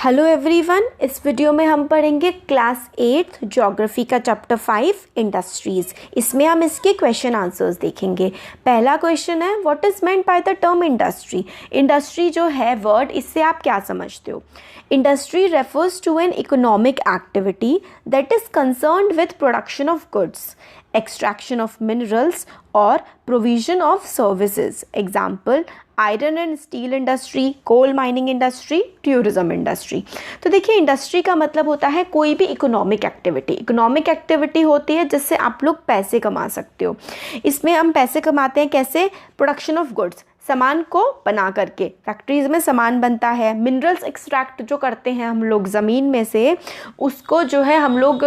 Hello everyone, इस video में हम पढ़ेंगे क्लास 8 ज्योग्राफी का चैप्टर 5 इंडस्ट्रीज़। इसमें हम इसके क्वेश्चन आंसर्स देखेंगे। पहला क्वेश्चन है, what is meant by the term industry. Industry जो है वर्ड, इससे आप क्या समझते हो। Industry refers to an economic activity that is concerned with production of goods, extraction of minerals or provision of services. Example, iron and steel industry, coal mining industry, tourism industry. तो देखिए, industry का मतलब होता है कोई भी economic activity. Economic activity होती है जिससे आप लोग पैसे कमा सकते हो। इसमें हम पैसे कमाते हैं कैसे? प्रोडक्शन ऑफ गुड्स, सामान को बना करके। फैक्ट्रीज में सामान बनता है। मिनरल्स एक्सट्रैक्ट जो करते हैं हम लोग ज़मीन में से, उसको जो है हम लोग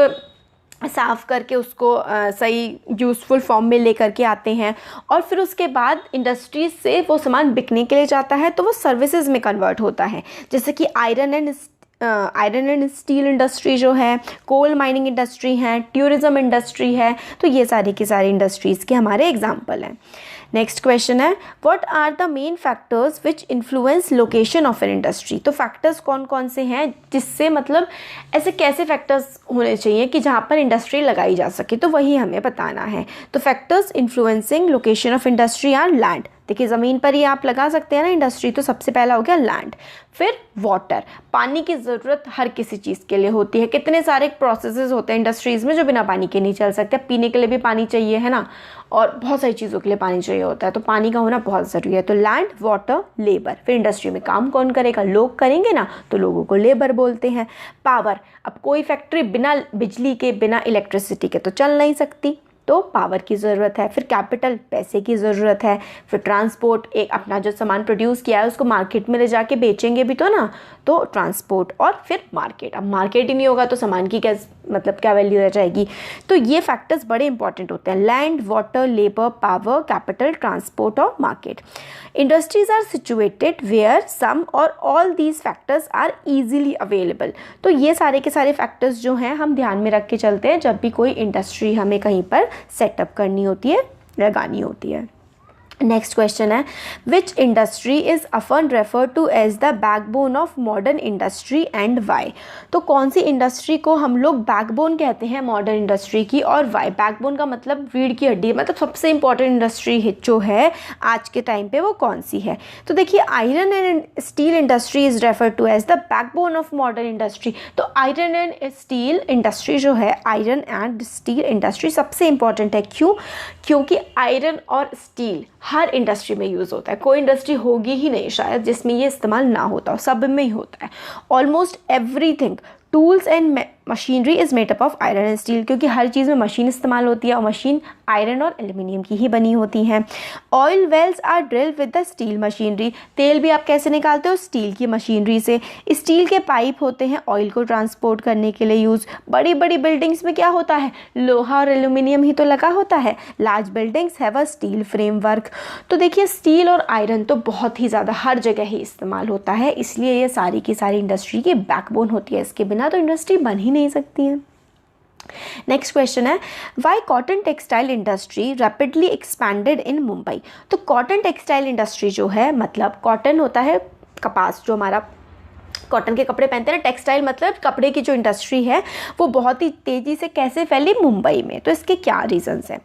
साफ़ करके उसको सही यूज़फुल फॉर्म में लेकर के आते हैं, और फिर उसके बाद इंडस्ट्रीज से वो सामान बिकने के लिए जाता है, तो वो सर्विसेज में कन्वर्ट होता है। जैसे कि आयरन एंड स्टील इंडस्ट्री जो है, कोल माइनिंग इंडस्ट्री है, टूरिज्म इंडस्ट्री है। तो ये सारी की सारी इंडस्ट्रीज़ के हमारे एग्जाम्पल हैं। नेक्स्ट क्वेश्चन है, what are the main factors which influence location of an industry. तो फैक्टर्स कौन कौन से हैं, जिससे मतलब ऐसे कैसे फैक्टर्स होने चाहिए कि जहाँ पर इंडस्ट्री लगाई जा सके, तो वही हमें बताना है। तो factors influencing location of industry are land. देखिए, ज़मीन पर ही आप लगा सकते हैं ना इंडस्ट्री, तो सबसे पहला हो गया लैंड। फिर वाटर, पानी की ज़रूरत हर किसी चीज़ के लिए होती है। कितने सारे प्रोसेसेस होते हैं इंडस्ट्रीज़ में जो बिना पानी के नहीं चल सकते। पीने के लिए भी पानी चाहिए, है ना, और बहुत सारी चीज़ों के लिए पानी चाहिए होता है, तो पानी का होना बहुत ज़रूरी है। तो लैंड, वाटर, लेबर। फिर इंडस्ट्री में काम कौन करेगा? लोग करेंगे ना, तो लोगों को लेबर बोलते हैं। पावर, अब कोई फैक्ट्री बिना बिजली के, बिना इलेक्ट्रिसिटी के तो चल नहीं सकती, तो पावर की ज़रूरत है। फिर कैपिटल, पैसे की ज़रूरत है। फिर ट्रांसपोर्ट, एक अपना जो सामान प्रोड्यूस किया है उसको मार्केट में ले जाके बेचेंगे भी तो ना, तो ट्रांसपोर्ट। और फिर मार्केट, अब मार्केट ही नहीं होगा तो सामान की क्या वैल्यू रह जाएगी। तो ये फैक्टर्स बड़े इंपॉर्टेंट होते हैं, land, water, labour, power, capital, transport और market. Industries are situated where some or all these factors are easily available. तो ये सारे के सारे फैक्टर्स जो हैं हम ध्यान में रख के चलते हैं जब भी कोई इंडस्ट्री हमें कहीं पर सेटअप करनी होती है, लगानी होती है। नेक्स्ट क्वेश्चन है, which industry is often refer to as the backbone of modern industry and why. तो कौन सी इंडस्ट्री को हम लोग बैकबोन कहते हैं मॉडर्न इंडस्ट्री की, और वाई। बैकबोन का मतलब रीढ़ की हड्डी, मतलब सबसे इंपॉर्टेंट इंडस्ट्री जो है आज के टाइम पे वो कौन सी है। तो देखिए, iron and steel industry is refer to as the backbone of modern industry. तो आयरन एंड स्टील इंडस्ट्री जो है, आयरन एंड स्टील इंडस्ट्री सबसे इंपॉर्टेंट है। क्यों? क्योंकि आयरन और स्टील हर इंडस्ट्री में यूज़ होता है। कोई इंडस्ट्री होगी ही नहीं शायद जिसमें ये इस्तेमाल ना होता हो, सब में ही होता है। Almost everything, tools and machinery is made up of iron and steel, क्योंकि हर चीज़ में मशीन इस्तेमाल होती है और मशीन आयरन और एल्युमिनियम की ही बनी होती हैं। Oil wells are drill with the steel machinery. तेल भी आप कैसे निकालते हो? स्टील की मशीनरी से। स्टील के पाइप होते हैं ऑयल को ट्रांसपोर्ट करने के लिए यूज़। बड़ी बड़ी बिल्डिंग्स में क्या होता है? लोहा और एल्युमिनियम ही तो लगा होता है। Large buildings have a steel framework. तो देखिए, स्टील और आयरन तो बहुत ही ज़्यादा हर जगह ही इस्तेमाल होता है, इसलिए ये सारी की सारी इंडस्ट्री की बैकबोन होती है। इसके बिना तो इंडस्ट्री बन ही नहीं सकती है। नेक्स्ट क्वेश्चन है, why cotton textile industry rapidly expanded in Mumbai. तो कॉटन टेक्सटाइल इंडस्ट्री जो है, मतलब कॉटन होता है कपास, जो हमारा कॉटन के कपड़े पहनते हैं ना, टेक्सटाइल मतलब कपड़े की जो इंडस्ट्री है वो बहुत ही तेज़ी से कैसे फैली मुंबई में। तो इसके क्या रीजंस हैं?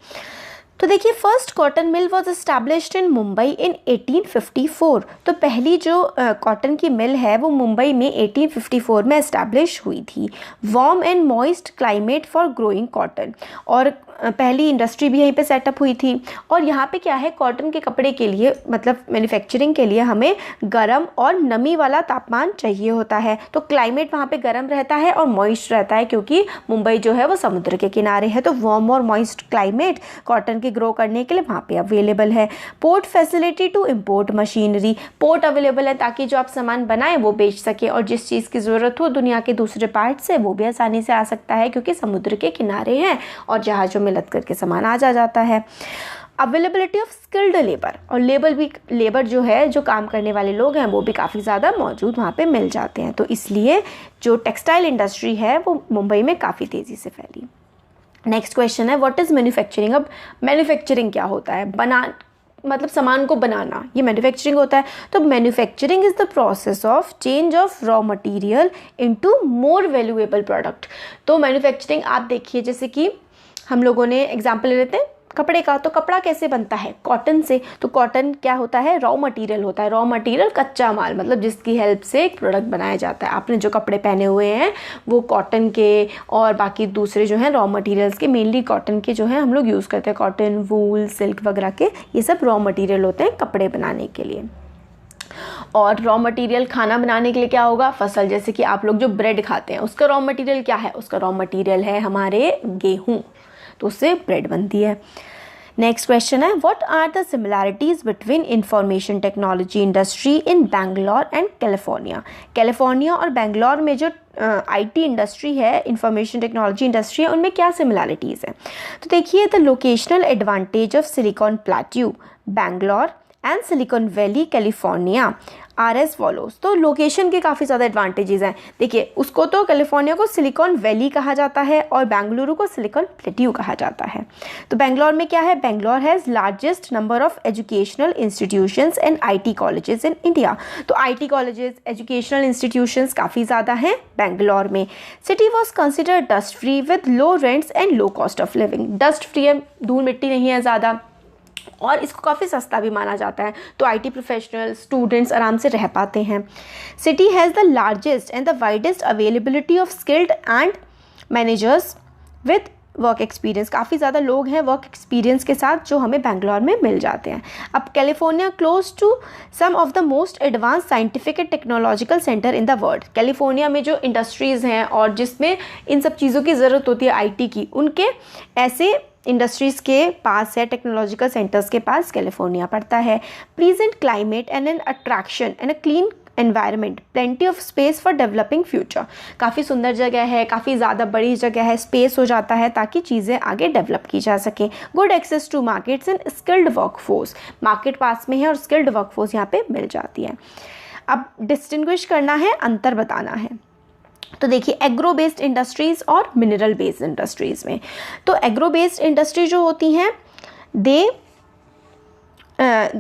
तो देखिए, first cotton mill was established in Mumbai in 1854। तो पहली जो कॉटन की मिल है वो मुंबई में 1854 में एस्टैब्लिश हुई थी। Warm and moist climate for growing cotton, और पहली इंडस्ट्री भी यहीं पे सेटअप हुई थी। और यहाँ पे क्या है, कॉटन के कपड़े के लिए मतलब मैन्युफैक्चरिंग के लिए हमें गर्म और नमी वाला तापमान चाहिए होता है। तो क्लाइमेट वहाँ पे गर्म रहता है और मॉइस्ट रहता है, क्योंकि मुंबई जो है वो समुद्र के किनारे है। तो वार्म और मॉइस्ट क्लाइमेट कॉटन के ग्रो करने के लिए वहाँ पे अवेलेबल है। Port facility to import machinery, port available है ताकि जो आप सामान बनाएं वो बेच सके, और जिस चीज़ की ज़रूरत हो दुनिया के दूसरे पार्ट से वो भी आसानी से आ सकता है, क्योंकि समुद्र के किनारे हैं और जहाज़ों में लद करके सामान आ जाता है। अवेलेबिलिटी ऑफ स्किल्ड लेबर, और लेबर जो है, जो काम करने वाले लोग हैं, वो भी काफ़ी ज़्यादा मौजूद वहाँ पे मिल जाते हैं। तो इसलिए जो टेक्सटाइल इंडस्ट्री है वो मुंबई में काफ़ी तेज़ी से फैली। नेक्स्ट क्वेश्चन है, व्हाट इज़ मैन्युफैक्चरिंग। अब मैन्युफैक्चरिंग क्या होता है? मतलब सामान को बनाना, ये मैन्युफैक्चरिंग होता है। तो manufacturing is the process of change of raw material into more valuable product. तो मैन्युफैक्चरिंग आप देखिए, जैसे कि हम लोगों ने एग्जांपल ले लेते हैं कपड़े का, तो कपड़ा कैसे बनता है? कॉटन से। तो कॉटन क्या होता है? रॉ मटेरियल होता है। रॉ मटेरियल कच्चा माल, मतलब जिसकी हेल्प से एक प्रोडक्ट बनाया जाता है। आपने जो कपड़े पहने हुए हैं वो कॉटन के और बाकी दूसरे जो हैं रॉ मटेरियल्स के, मेनली कॉटन के जो हैं हम लोग यूज़ करते हैं, कॉटन, वूल, सिल्क वगैरह के, ये सब रॉ मटेरियल होते हैं कपड़े बनाने के लिए। और रॉ मटेरियल खाना बनाने के लिए क्या होगा? फसल। जैसे कि आप लोग जो ब्रेड खाते हैं उसका रॉ मटेरियल क्या है? उसका रॉ मटेरियल है हमारे गेहूँ, तो उससे ब्रेड बनती है। नेक्स्ट क्वेश्चन है, what are the similarities between information technology industry in Bangalore and California? California और बैंगलोर में जो आईटी इंडस्ट्री है, इंफॉर्मेशन टेक्नोलॉजी इंडस्ट्री है, उनमें क्या सिमिलैरिटीज़ है? तो देखिए, the locational advantage of Silicon Plateau Bangalore and Silicon Valley California are as follows. तो लोकेशन के काफ़ी ज़्यादा एडवांटेजेस हैं। देखिए, उसको तो कैलिफोर्निया को सिलिकॉन वैली कहा जाता है और बेंगलुरु को सिलिकॉन प्लेट्यू कहा जाता है। तो बेंगलोर में क्या है? Bangalore has largest number of educational institutions and IT colleges in India. तो आईटी कॉलेजेस, एजुकेशनल इंस्टीट्यूशंस काफ़ी ज़्यादा हैं बेंगलोर में। City was considered dust free with low rents and low cost of living. Dust free है, धूल मिट्टी नहीं है ज़्यादा, और इसको काफ़ी सस्ता भी माना जाता है, तो आईटी प्रोफेशनल स्टूडेंट्स आराम से रह पाते हैं। City has the largest and the widest availability of skilled and managers with work experience. काफ़ी ज़्यादा लोग हैं वर्क एक्सपीरियंस के साथ जो हमें बेंगलोर में मिल जाते हैं। अब California close to some of the most advance scientific and technological centre in the world. California में जो इंडस्ट्रीज़ हैं और जिसमें इन सब चीज़ों की ज़रूरत होती है आईटी की, उनके ऐसे इंडस्ट्रीज़ के पास है, टेक्नोलॉजिकल सेंटर्स के पास कैलिफोर्निया पड़ता है। Pleasant climate and N attraction and a clean environment, plenty of space for developing future. काफ़ी सुंदर जगह है, काफ़ी ज़्यादा बड़ी जगह है, स्पेस हो जाता है ताकि चीज़ें आगे डेवलप की जा सकें। Good access to markets and skilled workforce, market पास में है और स्किल्ड वर्कफोर्स यहाँ पे मिल जाती है। अब डिस्टिंग्विश करना है, अंतर बताना है। तो देखिए, एग्रो बेस्ड इंडस्ट्रीज़ और मिनरल बेस्ड इंडस्ट्रीज़ में, तो एग्रो बेस्ड इंडस्ट्री जो होती हैं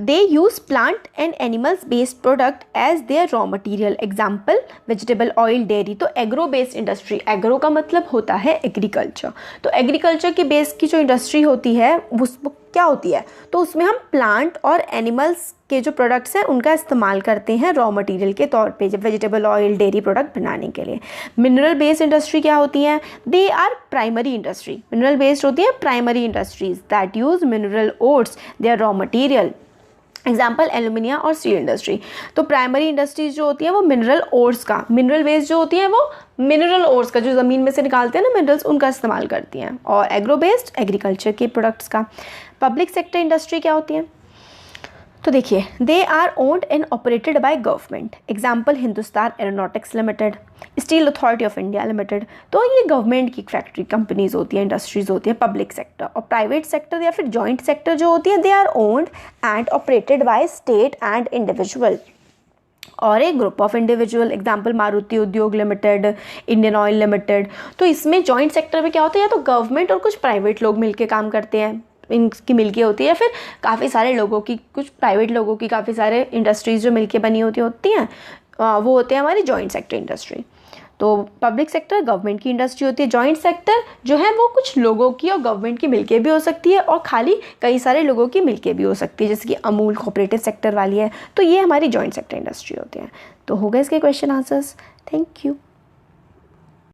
they use plant and animals based product as their raw material, example vegetable oil, dairy। तो एग्रो बेस्ड इंडस्ट्री, एग्रो का मतलब होता है एग्रीकल्चर, तो एग्रीकल्चर की बेस की जो इंडस्ट्री होती है वो क्या होती है? तो उसमें हम प्लांट और एनिमल्स के जो प्रोडक्ट्स हैं उनका इस्तेमाल करते हैं रॉ मटेरियल के तौर पे, जब वेजिटेबल ऑयल, डेयरी प्रोडक्ट बनाने के लिए। मिनरल बेस्ड इंडस्ट्री क्या होती है? They are primary industry, mineral based होती है primary industries that use mineral ores their raw material, example aluminium और स्टील इंडस्ट्री। तो प्राइमरी इंडस्ट्रीज जो होती है वो मिनरल ओर्स का, मिनरल बेस्ड जो होती है वो मिनरल ओर्स का, जो ज़मीन में से निकालते हैं ना मिनरल्स, उनका इस्तेमाल करती हैं। और एग्रो बेस्ड एग्रीकल्चर के प्रोडक्ट्स का। पब्लिक सेक्टर इंडस्ट्री क्या होती है? तो देखिए, they are owned and operated by government, example Hindustan Aeronautics Limited, Steel Authority of India Limited. तो ये गवर्नमेंट की फैक्ट्री कंपनीज होती हैं, इंडस्ट्रीज होती हैं, पब्लिक सेक्टर। और प्राइवेट सेक्टर या फिर जॉइंट सेक्टर जो होती है, they are owned and operated by state and individual और एक group of individual, example Maruti Udyog Limited, Indian oil limited. तो इसमें जॉइंट सेक्टर में क्या होता है, या तो गवर्नमेंट और कुछ प्राइवेट लोग मिलकर काम करते हैं, इनकी मिलके होती है, या फिर काफ़ी सारे लोगों की, कुछ प्राइवेट लोगों की काफ़ी सारे इंडस्ट्रीज़ जो मिलके बनी होती हैं वो होते हैं हमारी जॉइंट सेक्टर इंडस्ट्री। तो पब्लिक सेक्टर गवर्नमेंट की इंडस्ट्री होती है, जॉइंट सेक्टर जो है वो कुछ लोगों की और गवर्नमेंट की मिलके भी हो सकती है और खाली कई सारे लोगों की मिलके भी हो सकती है, जैसे कि अमूल कोऑपरेटिव सेक्टर वाली है। तो ये हमारी जॉइंट सेक्टर इंडस्ट्री होती है। तो हो गए इसके क्वेश्चन आंसर्स। Thank you.